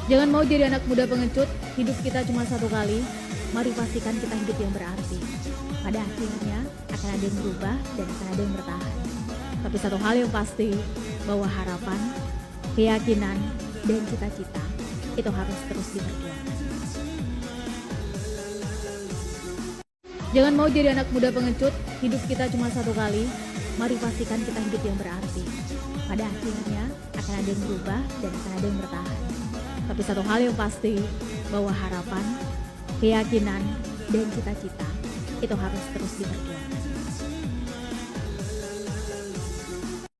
Jangan mau jadi anak muda pengecut, hidup kita cuma satu kali. Mari pastikan kita hidup yang berarti. Pada akhirnya akan ada yang berubah dan akan ada yang bertahan. Tapi satu hal yang pasti, bahwa harapan, keyakinan, dan cita-cita itu harus terus diperjuangkan. Jangan mau jadi anak muda pengecut, hidup kita cuma satu kali. Mari pastikan kita hidup yang berarti. Pada akhirnya akan ada yang berubah dan akan ada yang bertahan. Tapi satu hal yang pasti, bahwa harapan, keyakinan, dan cita-cita itu harus terus diperjuangkan.